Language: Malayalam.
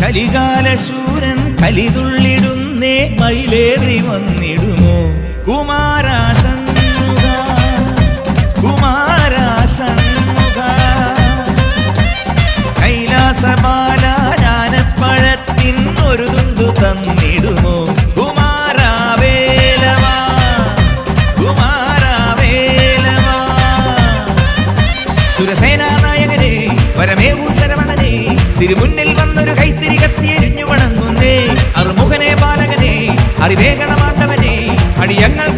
കലികാലശൂരൻ കലിതുള്ളിടുന്നേ മയിലേറി വന്നിടുമോ കുമാരാശൻമുഖ കുമാരാശൻമുഖ കൈലാസബാല ജ്ഞാനപ്പഴത്തിൻ ഒരു തുണ്ടു തന്നിടുമോ കുമാരവേലവാ കുമാരവേലവാ സുരസേനാ നായകനെ പരമേവൂ ശരവണനെ തിരുമുന്നിൽ വന്നൊരു കൈത്തിരി കത്തിയെരിഞ്ഞു വണങ്ങുന്നേ അറുമുഖനെ ബാലകനെ അറിവേഗണമാണ്ടവനെ അടിയങ്ങൾ